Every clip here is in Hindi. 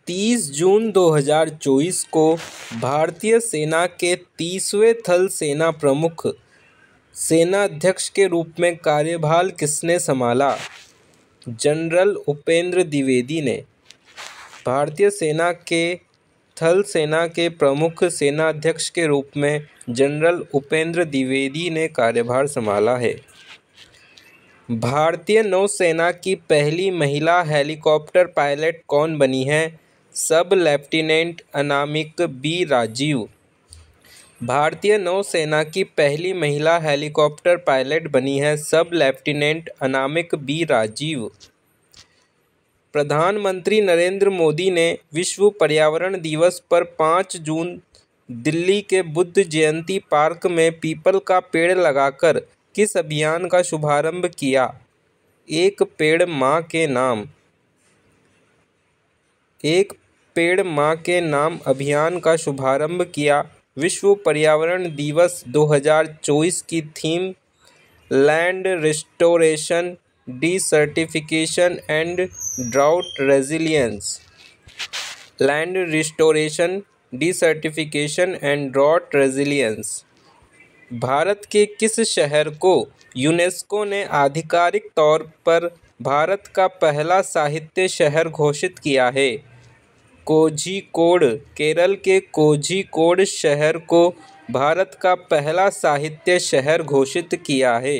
30 जून 2024 को भारतीय सेना के 30वें थल सेना प्रमुख सेनाध्यक्ष के रूप में कार्यभार किसने संभाला? जनरल उपेंद्र द्विवेदी ने। भारतीय सेना के थल सेना के प्रमुख सेनाध्यक्ष के रूप में जनरल उपेंद्र द्विवेदी ने कार्यभार संभाला है। भारतीय नौसेना की पहली महिला हेलीकॉप्टर पायलट कौन बनी है? सब लेफ्टिनेंट अनामिक बी राजीव। भारतीय नौसेना की पहली महिला हेलीकॉप्टर पायलट बनी है सब लेफ्टिनेंट अनामिक बी राजीव। प्रधानमंत्री नरेंद्र मोदी ने विश्व पर्यावरण दिवस पर 5 जून दिल्ली के बुद्ध जयंती पार्क में पीपल का पेड़ लगाकर किस अभियान का शुभारंभ किया? एक पेड़ मां के नाम। एक पेड़ मां के नाम अभियान का शुभारंभ किया। विश्व पर्यावरण दिवस 2024 की theme land restoration, desertification and drought resilience. Land restoration, desertification and drought resilience. भारत के किस शहर को यूनेस्को ने आधिकारिक तौर पर भारत का पहला साहित्य शहर घोषित किया है? कोझिकोड। केरल के कोझिकोड शहर को भारत का पहला साहित्य शहर घोषित किया है।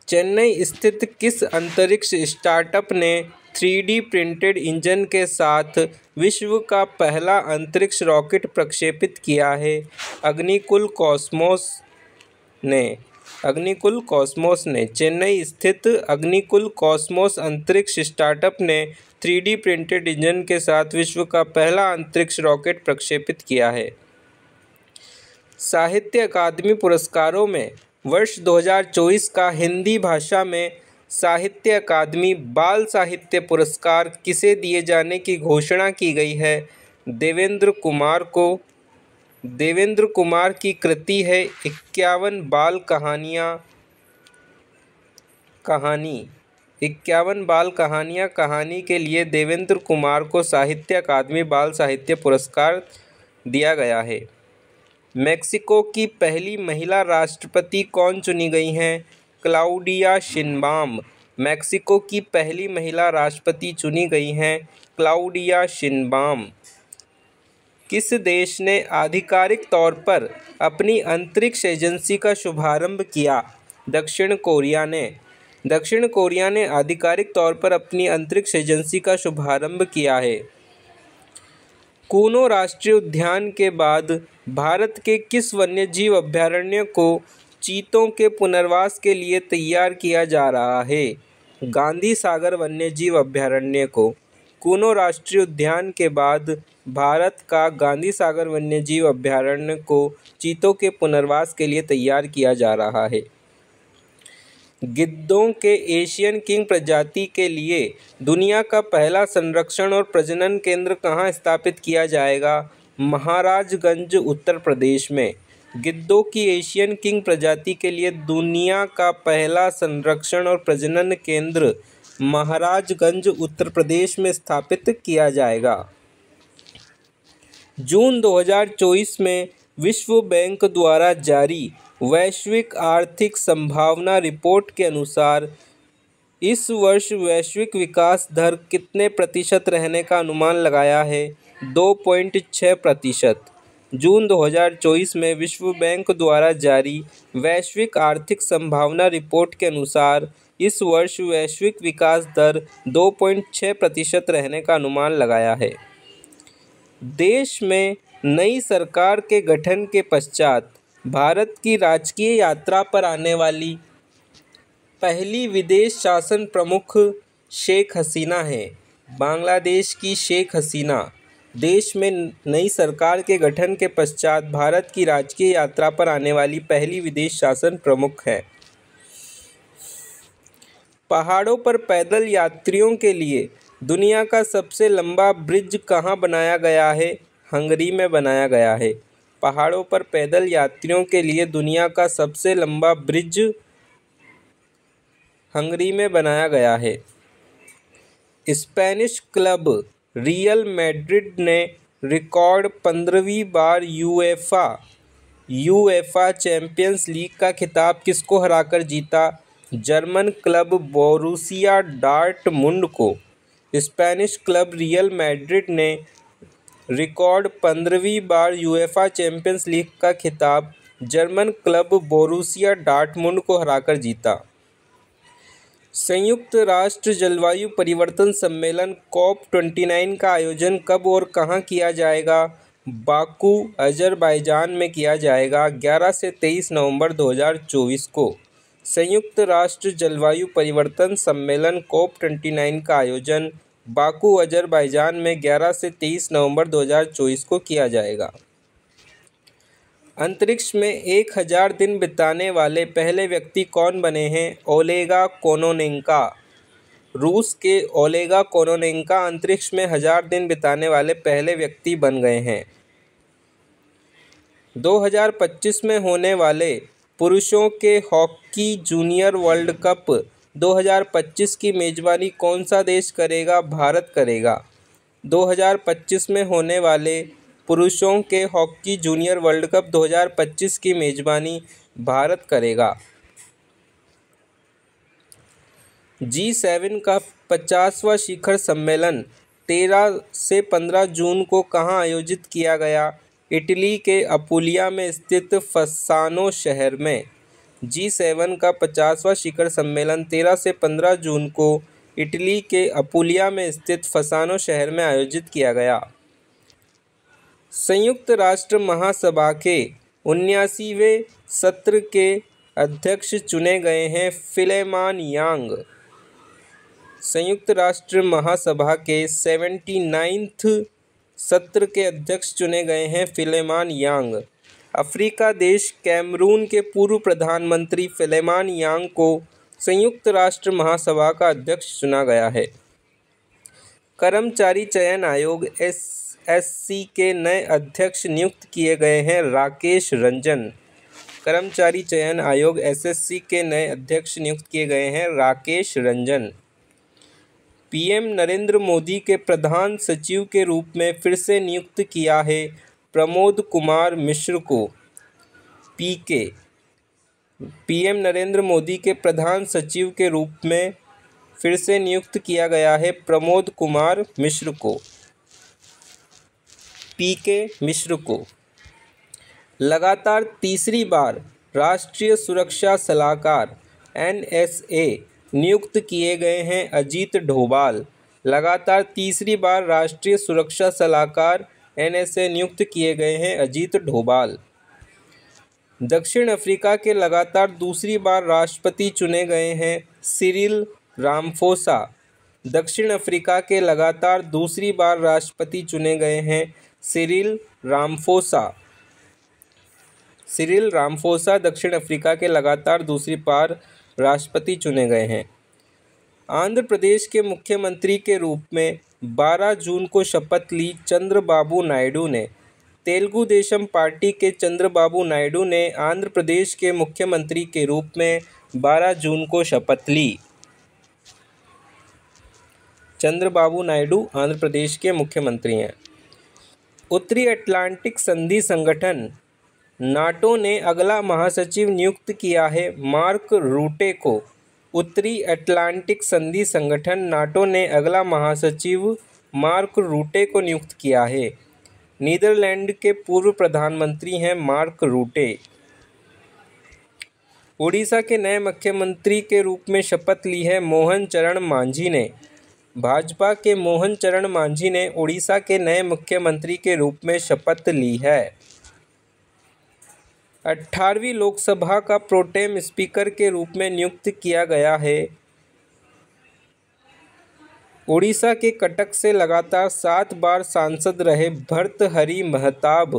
चेन्नई स्थित किस अंतरिक्ष स्टार्टअप ने 3D प्रिंटेड इंजन के साथ विश्व का पहला अंतरिक्ष रॉकेट प्रक्षेपित किया है? अग्निकुल कॉस्मोस ने। अग्निकुल कॉस्मोस ने। चेन्नई स्थित अग्निकुल कॉस्मोस अंतरिक्ष स्टार्टअप ने 3D प्रिंटेड इंजन के साथ विश्व का पहला अंतरिक्ष रॉकेट प्रक्षेपित किया है। साहित्य अकादमी पुरस्कारों में वर्ष 2024 का हिंदी भाषा में साहित्य अकादमी बाल साहित्य पुरस्कार किसे दिए जाने की घोषणा की गई है? देवेंद्र कुमार को। देवेंद्र कुमार की कृति है 51 बाल कहानियाँ। 51 बाल कहानियाँ कहानी के लिए देवेंद्र कुमार को साहित्य अकादमी बाल साहित्य पुरस्कार दिया गया है। मेक्सिको की पहली महिला राष्ट्रपति कौन चुनी गई हैं? Claudia Sheinbaum. मेक्सिको की पहली महिला राष्ट्रपति चुनी गई हैं क्लाउडिया शिनबाम। किस देश ने आधिकारिक तौर पर अपनी अंतरिक्ष एजेंसी का शुभारंभ किया? दक्षिण कोरिया ने। दक्षिण कोरिया ने आधिकारिक तौर पर अपनी अंतरिक्ष एजेंसी का शुभारंभ किया है। कूनो राष्ट्रीय उद्यान के बाद भारत के किस वन्यजीव अभयारण्य को चीतों के पुनर्वास के लिए तैयार किया जा रहा है? गांधी सागर वन्यजीव अभयारण्य को। कूनो राष्ट्रीय उद्यान के बाद भारत का गांधी सागर वन्यजीव अभयारण्य को चीतों के पुनर्वास के लिए तैयार किया जा रहा है। गिद्धों के एशियन किंग प्रजाति के लिए दुनिया का पहला संरक्षण और प्रजनन केंद्र कहाँ स्थापित किया जाएगा? महाराजगंज, उत्तर प्रदेश में। गिद्धों की एशियन किंग प्रजाति के लिए दुनिया का पहला संरक्षण और प्रजनन केंद्र महाराजगंज, उत्तर प्रदेश में स्थापित किया जाएगा। जून 2024 में विश्व बैंक द्वारा जारी वैश्विक आर्थिक संभावना रिपोर्ट के अनुसार इस वर्ष वैश्विक विकास दर कितने प्रतिशत रहने का अनुमान लगाया है? 2.6%। जून 2024 में विश्व बैंक द्वारा जारी वैश्विक आर्थिक संभावना रिपोर्ट के अनुसार इस वर्ष वैश्विक विकास दर 2.6% रहने का अनुमान लगाया है। देश में नई सरकार के गठन के पश्चात भारत की राजकीय यात्रा पर आने वाली पहली विदेश शासन प्रमुख शेख हसीना हैं। बांग्लादेश की शेख हसीना देश में नई सरकार के गठन के पश्चात भारत की राजकीय यात्रा पर आने वाली पहली विदेश शासन प्रमुख है। पहाड़ों पर पैदल यात्रियों के लिए दुनिया का सबसे लंबा ब्रिज कहाँ बनाया गया है? हंगरी में बनाया गया है। पहाड़ों पर पैदल यात्रियों के लिए दुनिया का सबसे लंबा ब्रिज हंगरी में बनाया गया है। स्पेनिश क्लब रियल मैड्रिड ने रिकॉर्ड 15वीं बार यूएफा चैंपियंस लीग का खिताब किसको हराकर जीता? जर्मन क्लब बोरुसिया डॉर्टमुंड को। स्पेनिश क्लब रियल मैड्रिड ने रिकॉर्ड 15वीं बार यूएफा चैंपियंस लीग का खिताब जर्मन क्लब बोरुसिया डॉर्टमुंड को हराकर जीता। संयुक्त राष्ट्र जलवायु परिवर्तन सम्मेलन COP29 का आयोजन कब और कहां किया जाएगा? बाकू, अजरबैजान में किया जाएगा 11 से 23 नवंबर 2024 को। संयुक्त राष्ट्र जलवायु परिवर्तन सम्मेलन COP29 का आयोजन बाकू, अजरबैजान में 11 से 23 नवंबर 2024 को किया जाएगा। अंतरिक्ष में 1000 दिन बिताने वाले पहले व्यक्ति कौन बने हैं? ओलेगा कोनोनेंका। रूस के ओलेगा कोनोनेंका अंतरिक्ष में 1000 दिन बिताने वाले पहले व्यक्ति बन गए हैं। 2025 में होने वाले पुरुषों के हॉकी जूनियर वर्ल्ड कप 2025 की मेजबानी कौन सा देश करेगा? भारत करेगा। 2025 में होने वाले पुरुषों के हॉकी जूनियर वर्ल्ड कप 2025 की मेजबानी भारत करेगा। G7 का 50वां शिखर सम्मेलन 13 से 15 जून को कहां आयोजित किया गया? इटली के अपुलिया में स्थित फसानो शहर में। G7 का 50वां शिखर सम्मेलन 13 से 15 जून को इटली के अपुलिया में स्थित फसानो शहर में आयोजित किया गया। संयुक्त राष्ट्र महासभा के 79वें सत्र के अध्यक्ष चुने गए हैं फिलेमान यांग। संयुक्त राष्ट्र महासभा के 79वें सत्र के अध्यक्ष चुने गए हैं फिलेमान यांग। अफ्रीका देश कैमरून के पूर्व प्रधानमंत्री फिलेमान यांग को संयुक्त राष्ट्र महासभा का अध्यक्ष चुना गया है। कर्मचारी चयन आयोग SSC के नए अध्यक्ष नियुक्त किए गए हैं राकेश रंजन। कर्मचारी चयन आयोग SSC के नए अध्यक्ष नियुक्त किए गए हैं राकेश रंजन। PM नरेंद्र मोदी के प्रधान सचिव के रूप में फिर से नियुक्त किया है प्रमोद कुमार मिश्र को। PK PM नरेंद्र मोदी के प्रधान सचिव के रूप में फिर से नियुक्त किया गया है प्रमोद कुमार मिश्र को। PK मिश्र को लगातार तीसरी बार राष्ट्रीय सुरक्षा सलाहकार NSA नियुक्त किए गए हैं अजीत डोभाल। लगातार तीसरी बार राष्ट्रीय सुरक्षा सलाहकार NSA नियुक्त किए गए हैं अजीत डोभाल। दक्षिण अफ्रीका के लगातार दूसरी बार राष्ट्रपति चुने गए हैं सिरिल रामफोसा। दक्षिण अफ्रीका के लगातार दूसरी बार राष्ट्रपति चुने गए हैं सिरिल रामफोसा। सिरिल रामफोसा दक्षिण अफ्रीका के लगातार दूसरी बार राष्ट्रपति चुने गए हैं। आंध्र प्रदेश के मुख्यमंत्री के रूप में 12 जून को शपथ ली चंद्रबाबू नायडू ने। तेलुगु देशम पार्टी के चंद्रबाबू नायडू ने आंध्र प्रदेश के मुख्यमंत्री के रूप में 12 जून को शपथ ली। चंद्रबाबू नायडू आंध्र प्रदेश के मुख्यमंत्री हैं। उत्तरी अटलांटिक संधि संगठन नाटो ने अगला महासचिव नियुक्त किया है मार्क रूटे को। उत्तरी अटलांटिक संधि संगठन नाटो ने अगला महासचिव मार्क रूटे को नियुक्त किया है। नीदरलैंड के पूर्व प्रधानमंत्री हैं मार्क रूटे। उड़ीसा के नए मुख्यमंत्री के रूप में शपथ ली है मोहन चरण मांझी ने। भाजपा के मोहन चरण मांझी ने उड़ीसा के नए मुख्यमंत्री के रूप में शपथ ली है। 18वीं लोकसभा का प्रोटेम स्पीकर के रूप में नियुक्त किया गया है। उड़ीसा के कटक से लगातार 7 बार सांसद रहे भर्तृहरि महताब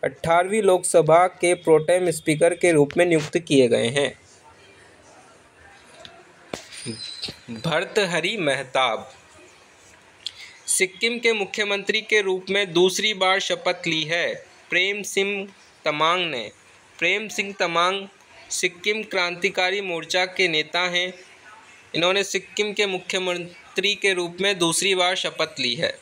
18वीं लोकसभा के प्रोटेम स्पीकर के रूप में नियुक्त किए गए हैं। भर्तृहरि महताब सिक्किम के मुख्यमंत्री के रूप में दूसरी बार शपथ ली है प्रेम सिंह तमांग ने। प्रेम सिंह तमांग सिक्किम क्रांतिकारी मोर्चा के नेता हैं। इन्होंने सिक्किम के मुख्यमंत्री के रूप में दूसरी बार शपथ ली है।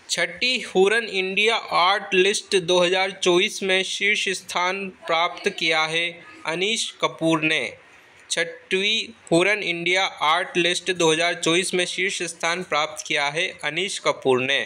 छठी हुरन इंडिया आर्ट लिस्ट 2024 में शीर्ष स्थान प्राप्त किया है अनीश कपूर ने। छठवीं हुरन इंडिया आर्ट लिस्ट 2024 में शीर्ष स्थान प्राप्त किया है अनीश कपूर ने।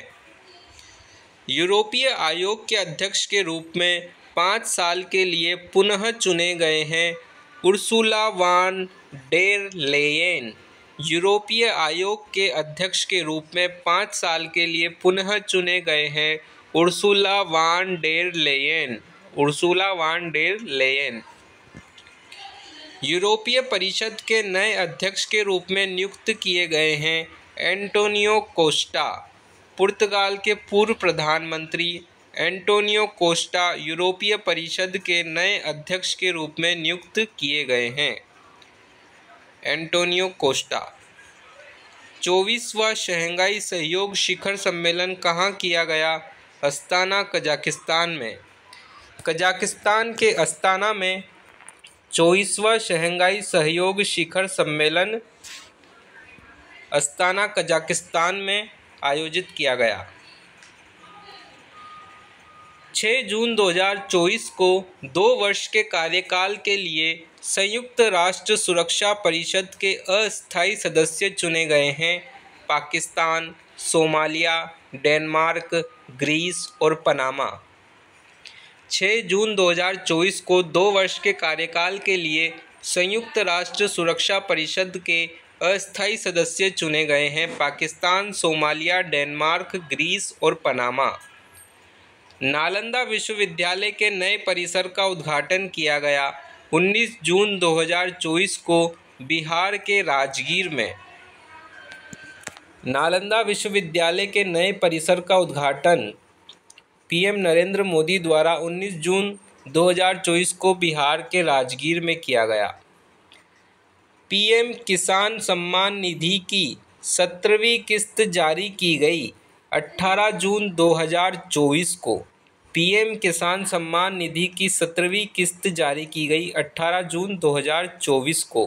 यूरोपीय आयोग के अध्यक्ष के रूप में 5 साल के लिए पुनः चुने गए हैं उर्सुला वान डेर लेयेन। यूरोपीय आयोग के अध्यक्ष के रूप में 5 साल के लिए पुनः चुने गए हैं Ursula van der Leyen. Ursula van der Leyen यूरोपीय परिषद के नए अध्यक्ष के रूप में नियुक्त किए गए हैं एंटोनियो कोस्टा। पुर्तगाल के पूर्व प्रधानमंत्री एंटोनियो कोस्टा यूरोपीय परिषद के नए अध्यक्ष के रूप में नियुक्त किए गए हैं। Antonio Costa. 24वां शंघाई सहयोग शिखर सम्मेलन कहाँ किया गया? अस्ताना, कजाकिस्तान में। कजाकिस्तान के अस्ताना में 24वां शंघाई सहयोग शिखर सम्मेलन अस्ताना, कजाकिस्तान में आयोजित किया गया। 6 जून 2024 को 2 वर्ष के कार्यकाल के लिए संयुक्त राष्ट्र सुरक्षा परिषद के अस्थायी सदस्य चुने गए हैं पाकिस्तान, सोमालिया, डेनमार्क, ग्रीस और पनामा। 6 जून 2024 को 2 वर्ष के कार्यकाल के लिए संयुक्त राष्ट्र सुरक्षा परिषद के अस्थायी सदस्य चुने गए हैं पाकिस्तान, सोमालिया, डेनमार्क, ग्रीस और पनामा। नालंदा विश्वविद्यालय के नए परिसर का उद्घाटन किया गया 19 जून 2024 को बिहार के राजगीर में। नालंदा विश्वविद्यालय के नए परिसर का उद्घाटन पीएम नरेंद्र मोदी द्वारा 19 जून 2024 को बिहार के राजगीर में किया गया। पीएम किसान सम्मान निधि की 17वीं किस्त जारी की गई 18 जून 2024 को। पीएम किसान सम्मान निधि की 17वीं किस्त जारी की गई 18 जून 2024 को।